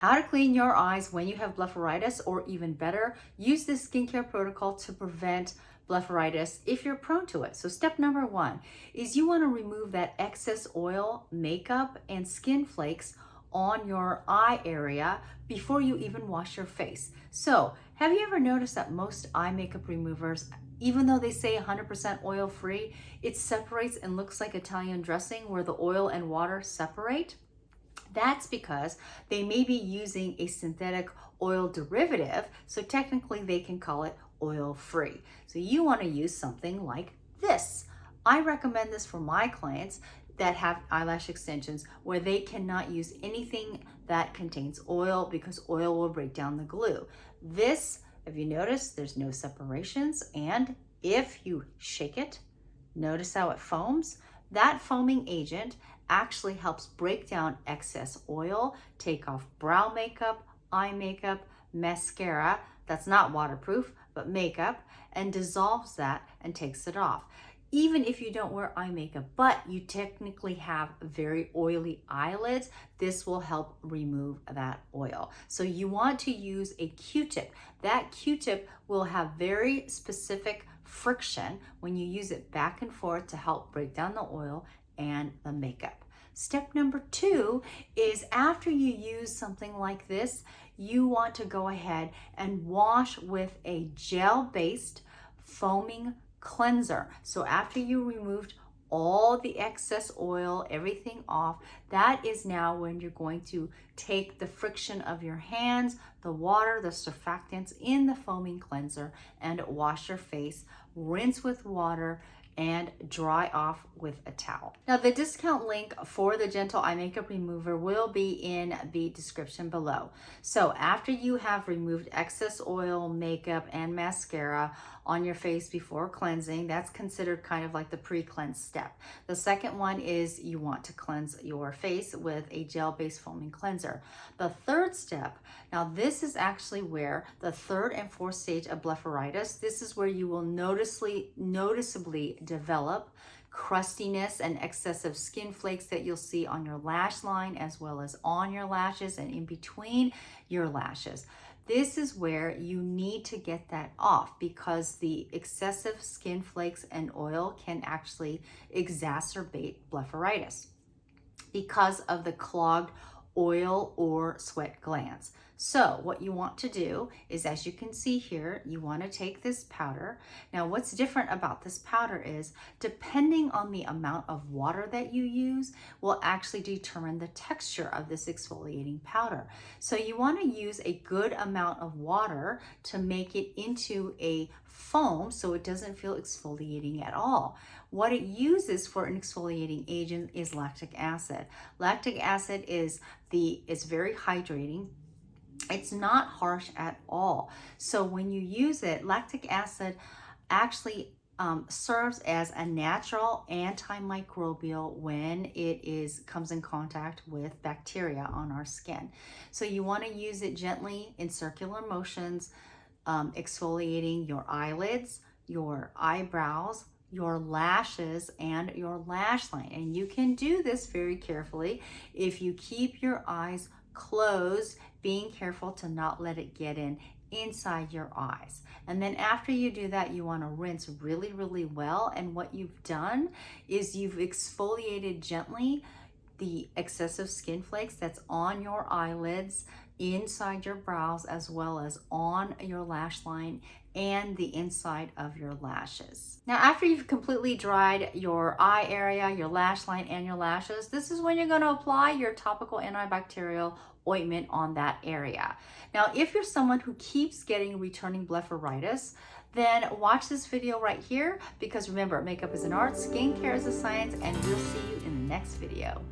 How to clean your eyes when you have blepharitis, or even better, use this skincare protocol to prevent blepharitis if you're prone to it. So step number one is you want to remove that excess oil, makeup, and skin flakes on your eye area before you even wash your face. So have you ever noticed that most eye makeup removers, even though they say 100% oil free, it separates and looks like Italian dressing where the oil and water separate? That's because they may be using a synthetic oil derivative, so technically they can call it oil-free. So you want to use something like this. I recommend this for my clients that have eyelash extensions where they cannot use anything that contains oil because oil will break down the glue. This, if you notice, there's no separations, and if you shake it, notice how it foams? That foaming agent actually helps break down excess oil, take off brow makeup, eye makeup, mascara, that's not waterproof, but makeup, and dissolves that and takes it off. Even if you don't wear eye makeup, but you technically have very oily eyelids, this will help remove that oil. So you want to use a Q-tip. That Q-tip will have very specific friction when you use it back and forth to help break down the oil and the makeup. Step number two is after you use something like this, you want to go ahead and wash with a gel-based foaming cleanser. So after you removed all the excess oil, everything off, that is now when you're going to take the friction of your hands, the water, the surfactants in the foaming cleanser, and wash your face, rinse with water, and dry off with a towel. Now the discount link for the Gentle Eye Makeup Remover will be in the description below. So after you have removed excess oil, makeup, and mascara on your face before cleansing, that's considered kind of like the pre-cleanse step. The second one is you want to cleanse your face with a gel-based foaming cleanser. The third step, now this is actually where the third and fourth stage of blepharitis, this is where you will noticeably develop crustiness and excessive skin flakes that you'll see on your lash line as well as on your lashes and in between your lashes. This is where you need to get that off because the excessive skin flakes and oil can actually exacerbate blepharitis because of the clogged oil or sweat glands. So what you want to do is, as you can see here, you want to take this powder. Now what's different about this powder is depending on the amount of water that you use will actually determine the texture of this exfoliating powder. So you want to use a good amount of water to make it into a foam so it doesn't feel exfoliating at all. What it uses for an exfoliating agent is lactic acid. Lactic acid is very hydrating. It's not harsh at all. So when you use it, lactic acid actually serves as a natural antimicrobial when it comes in contact with bacteria on our skin. So you want to use it gently in circular motions, exfoliating your eyelids, your eyebrows, your lashes, and your lash line. And you can do this very carefully if you keep your eyes closed, being careful to not let it get inside your eyes. And then after you do that, you want to rinse really, really well. And what you've done is you've exfoliated gently the excessive skin flakes that's on your eyelids, inside your brows, as well as on your lash line and the inside of your lashes. Now, after you've completely dried your eye area, your lash line, and your lashes, this is when you're going to apply your topical antibacterial ointment on that area. Now, if you're someone who keeps getting returning blepharitis, then watch this video right here, because remember, makeup is an art, skincare is a science, and we'll see you in the next video.